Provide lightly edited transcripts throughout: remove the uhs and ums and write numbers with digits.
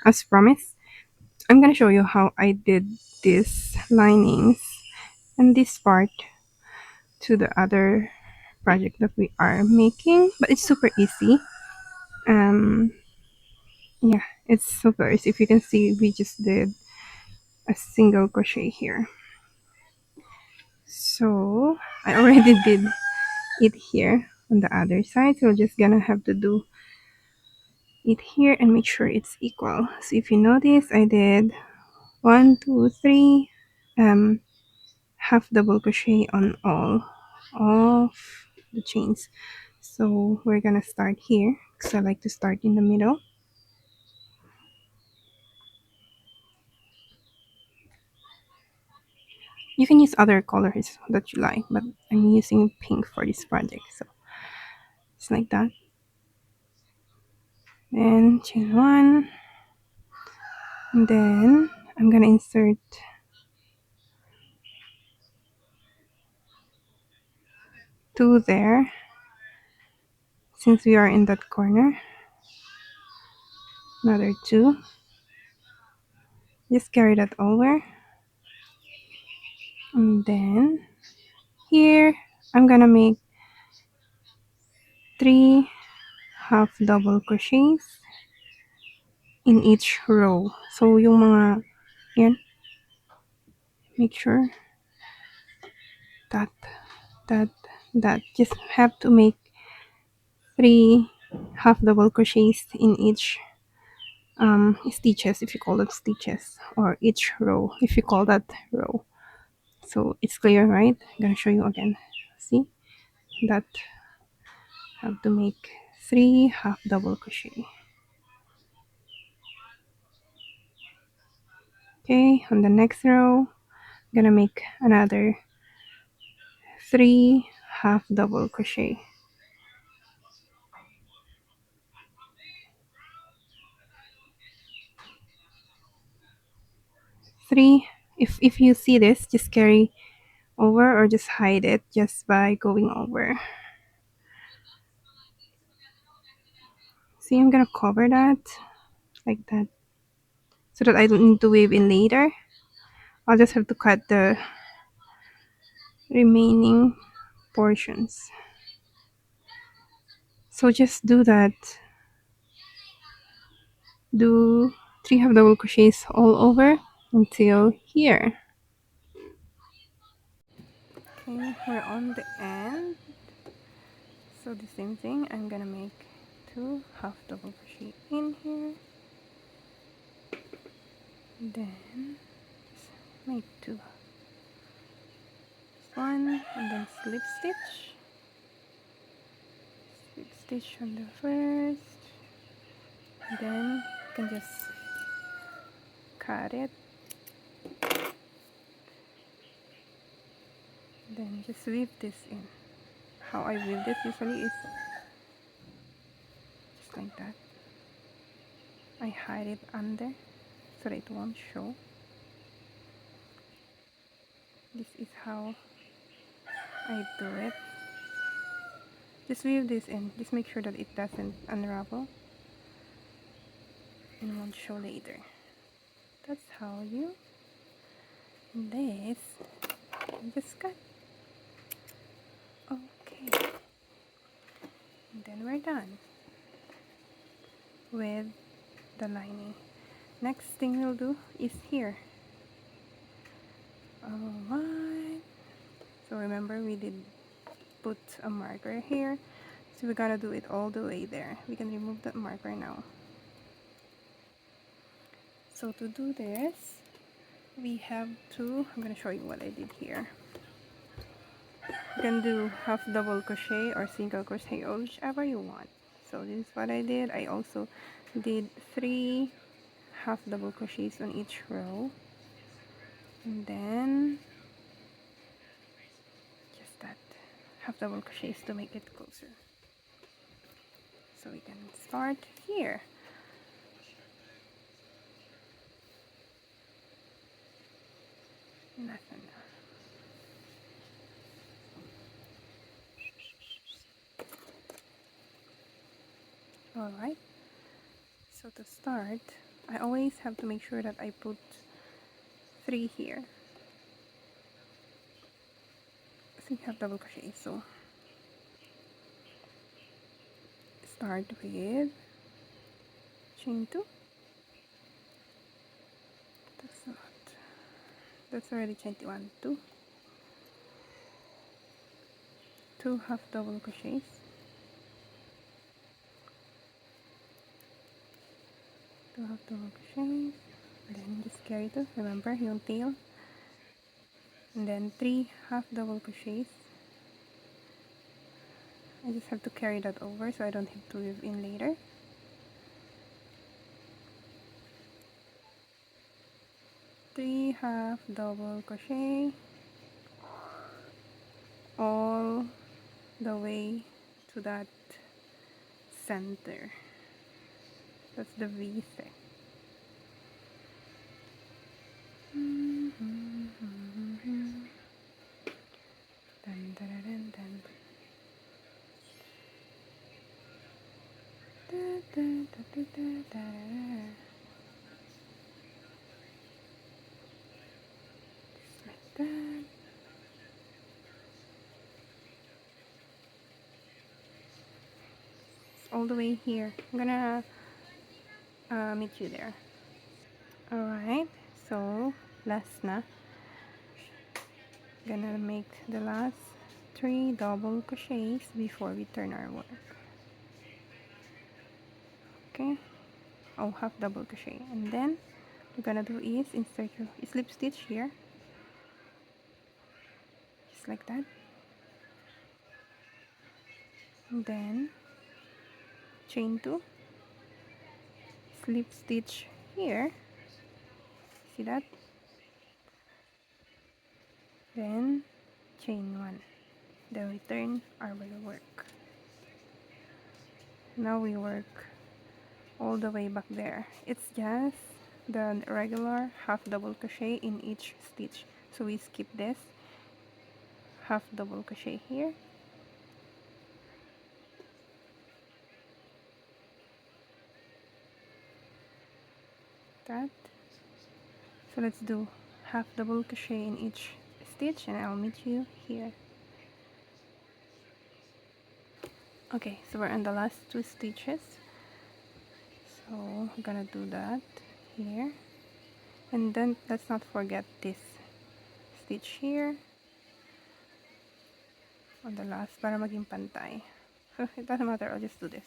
as promised, I'm gonna show you how I did these linings and this part to the other project that we are making, but it's super easy. um yeah, it's super easy. If you can see, we just did a single crochet here. So I already did it here on the other side, so we're just gonna have to do it here and make sure it's equal. So if you notice, I did 1 2 3 half double crochet on all of the chains. So we're gonna start here because I like to start in the middle. You can use other colors that you like, but I'm using pink for this project, so it's like that. Then chain one, and then I'm gonna insert two there since we are in that corner. Another two. Just carry that over, and then here I'm gonna make 3 half double crochets in each row. So yung mga yan, make sure that that just have to make 3 half double crochets in each stitches, if you call it stitches, or each row if you call that row. So it's clear, right? I'm gonna show you again. See that have to make 3 half double crochet. Okay, on the next row I'm gonna make another 3 half double crochet. Three. If you see this, just carry over or just hide it just by going over. See, I'm gonna cover that like that so that I don't need to weave in later. I'll just have to cut the remaining portions. So just do that. Do 3 half double crochets all over until here. Okay, we're on the end. So the same thing, I'm gonna make 2 half double crochet in here. Then just make 2. One and then slip stitch. Slip stitch on the first. Then you can just cut it. Then just weave this in. How I weave it usually is just like that. I hide it under so that it won't show. This is how I do it. Just weave this in. Just make sure that it doesn't unravel and won't show later. That's how you this. Just cut. Okay. And then we're done with the lining. Next thing we'll do is here. Alright. So remember we did put a marker here. So we gotta do it all the way there. We can remove that marker now. So to do this, we have to, I'm gonna show you what I did here. You can do half double crochet or single crochet or whichever you want. So this is what I did. I also did 3 half double crochets on each row, and then just that half double crochets to make it closer. So we can start here. Nothing. Alright, so to start, I always have to make sure that I put 3 here. So you have double crochet. So start with chain 2. That's not. That's already 21. 2 half double crochets. 2 half double crochets. Then just carry 2. Remember yung tail. And then 3 half double crochets. I just have to carry that over so I don't have to weave in later. Three half double crochet all the way to that center. That's the V thing. Dun, dun, dun, dun. Da, da, da, da, da, da. Just like that. It's all the way here. I'm gonna meet you there. Alright, so last na. Gonna make the last 3 double crochets before we turn our work. Okay, oh, half double crochet, and then what we're gonna do is insert your slip stitch here, just like that, and then chain 2, slip stitch here, see that, then chain 1, then we turn our work. Now we work all the way back there. It's just the regular half double crochet in each stitch, so we skip this half double crochet here, that. So let's do half double crochet in each stitch and I'll meet you here. Okay, so we're on the last 2 stitches, so I'm gonna do that here, and then let's not forget this stitch here on the last para maging pantay. It doesn't matter, I'll just do this.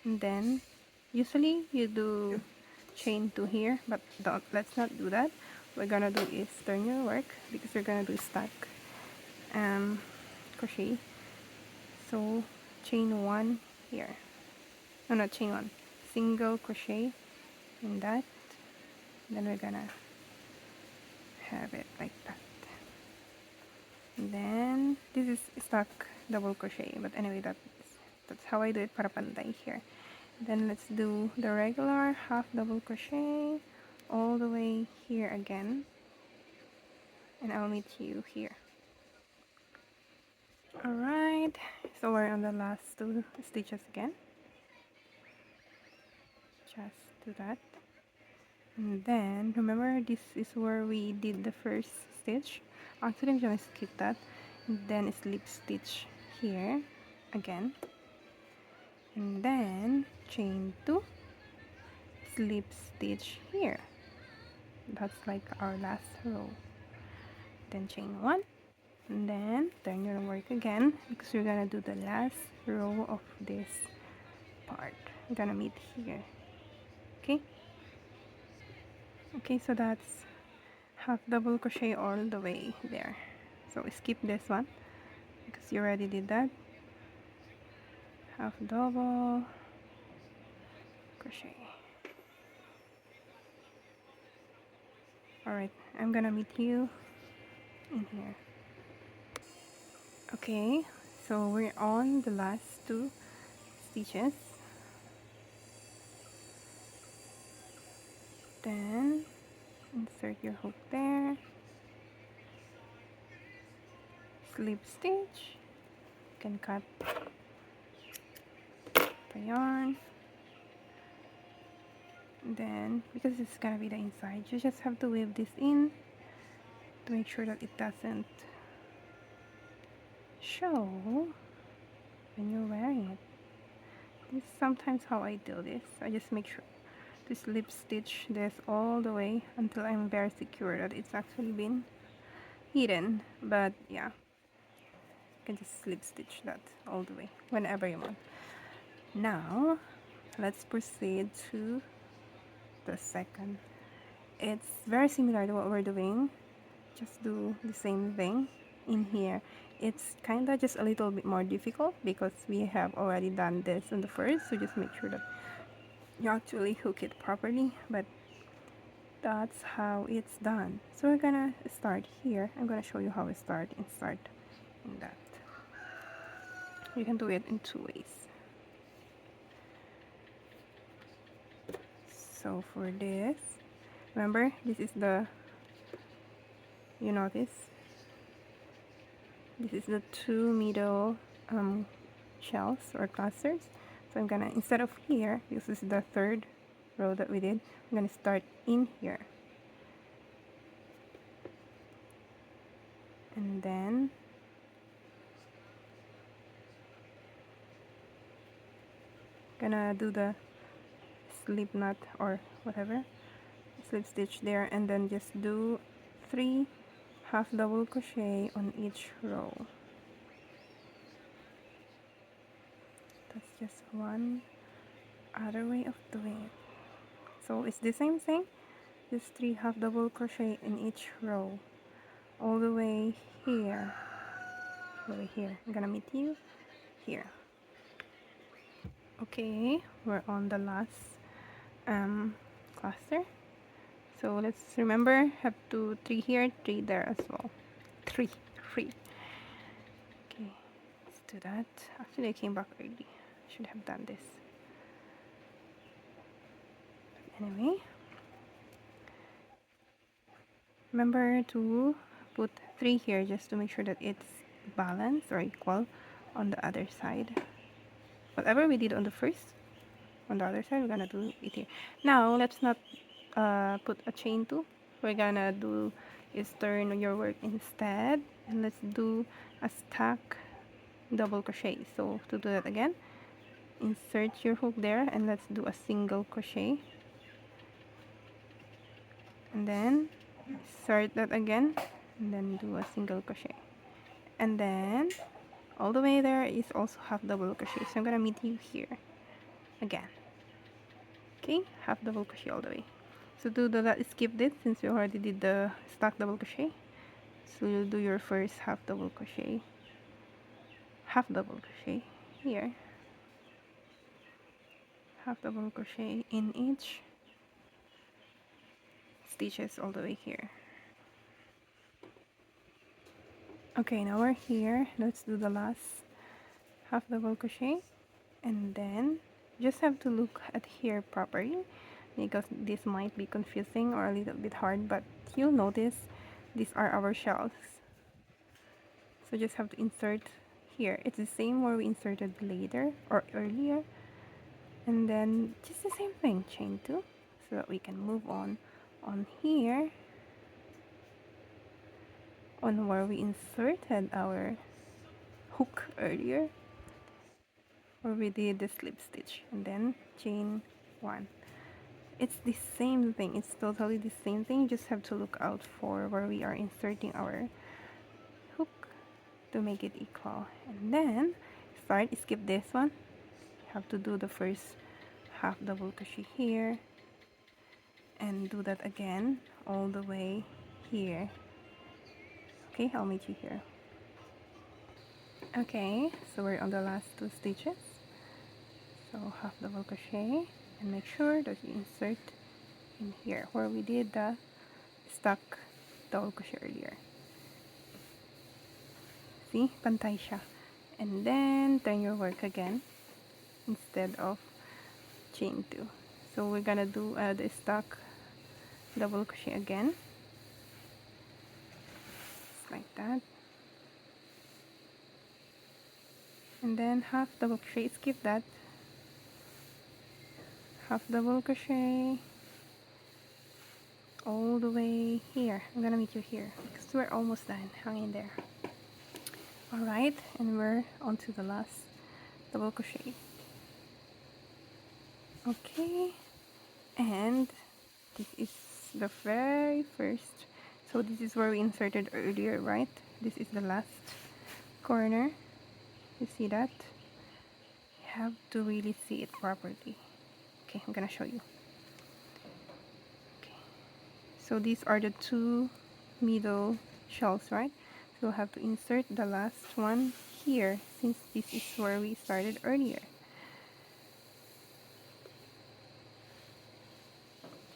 And then usually you do chain 2 here, but let's not do that. What we're gonna do is turn your work because we're gonna do stack crochet. So chain 1 here, no, not chain 1, single crochet in that, then we're gonna have it like that, and then this is stuck double crochet, but anyway, that's how I do it para pantay here. Then let's do the regular half double crochet all the way here again, and I'll meet you here. Alright, so we're on the last 2 stitches again, just do that, and then remember this is where we did the first stitch. Actually I'm gonna skip that, and then slip stitch here again, and then chain 2, slip stitch here. That's like our last row. Then chain 1, and then turn your work again because we're gonna do the last row of this part. We're gonna meet here. Okay, okay, so that's half double crochet all the way there, so we skip this one because you already did that. Half double crochet. Alright, I'm gonna meet you in here. Okay, so we're on the last 2 stitches, then insert your hook there, slip stitch, you can cut the yarn, Then because it's gonna be the inside, you just have to weave this in to make sure that it doesn't show when you're wearing it. This is sometimes how I do this. I just make sure to slip stitch this all the way until I'm very secure that it's actually been hidden. But yeah, you can just slip stitch that all the way whenever you want. Now let's proceed to the second. It's very similar to what we're doing, just do the same thing in here. It's kind of just a little bit more difficult because we have already done this in the first, so just make sure that you actually hook it properly, but that's how it's done. So we're gonna start here. I'm gonna show you how we start in that. You can do it in two ways. So for this, remember this is the, you notice this is the two middle shells or clusters. So I'm gonna, instead of here, this is the third row that we did, I'm gonna start in here, and then gonna do the slip knot or whatever, slip stitch there, and then just do 3 half double crochet on each row. That's just one other way of doing it. So it's the same thing, just 3 half double crochet in each row all the way here. Over here, I'm gonna meet you here. Okay, we're on the last cluster. So let's remember, have 2 3 here, 3 there as well. 3 3. Okay, let's do that. Actually I came back early, should have done this. Anyway, remember to put 3 here just to make sure that it's balanced or equal on the other side. Whatever we did on the first, on the other side we're gonna do it here. Now let's not put a chain 2. We're gonna do is turn your work instead, and let's do a stack double crochet. So to do that again, insert your hook there and let's do a single crochet, and then insert that again and then do a single crochet, and then all the way there is also half double crochet. So I'm gonna meet you here again. Okay, half double crochet all the way. So do the, skip this since we already did the stack double crochet. So you'll do your first half double crochet here, half double crochet in each stitches all the way here. Okay, now we're here. Let's do the last half double crochet, and then just have to look at here properly because this might be confusing or a little bit hard, but you'll notice these are our shells. So just have to insert here. It's the same where we inserted later or earlier, and then just the same thing, chain 2, so that we can move on here on where we inserted our hook earlier, where we did the slip stitch, and then chain 1. It's the same thing, it's totally the same thing. You just have to look out for where we are inserting our hook to make it equal, and then skip this one. You have to do the first half double crochet here and do that again all the way here. Okay, I'll meet you here. Okay, so we're on the last 2 stitches, so half double crochet and make sure that you insert in here where we did the stuck double crochet earlier. See, pantay siya. And then turn your work again instead of chain 2. So we're gonna do the stuck double crochet again, just like that, and then half double crochet. Skip that, half double crochet all the way here. I'm gonna meet you here because we're almost done. Hang in there. Alright, and we're on to the last double crochet. Okay, and this is the very first, so this is where we inserted earlier, right? This is the last corner. You see that? You have to really see it properly. Okay, I'm gonna show you. Okay, so these are the two middle shells, right? So we'll have to insert the last one here since this is where we started earlier.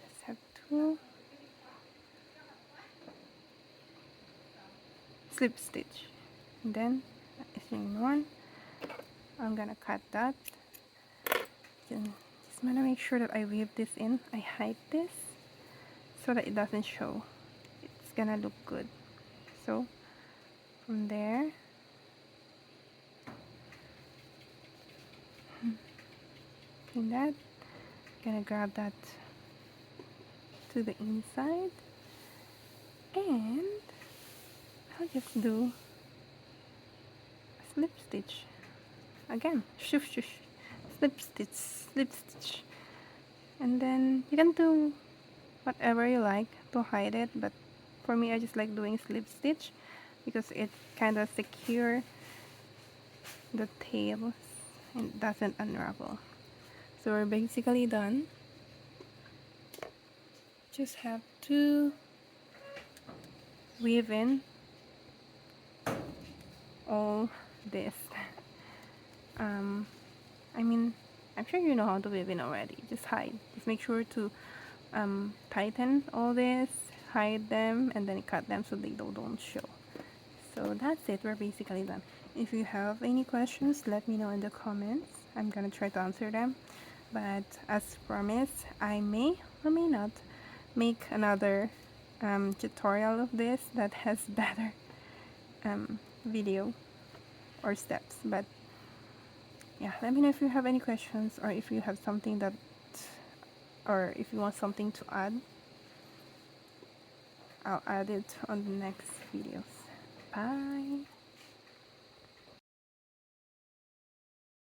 Just have to slip stitch, and then string one. I'm gonna cut that. Then just wanna make sure that I weave this in. I hide this so that it doesn't show. It's gonna look good. So from there, in that, gonna grab that to the inside, and I'll just do a slip stitch again. Shush, shush. Slip stitch, and then you can do whatever you like to hide it, but for me I just like doing slip stitch because it kind of secure the tails and doesn't unravel. So we're basically done. Just have to weave in all this. I mean, I'm sure you know how to weave in already. Just hide. Just make sure to tighten all this, hide them, and then cut them so they don't show. So that's it. We're basically done. If you have any questions, let me know in the comments. I'm gonna try to answer them. But as promised, I may or may not make another tutorial of this that has better video or steps. But yeah, let me know if you have any questions or if you have something that, or if you want something to add. I'll add it on the next videos. Bye.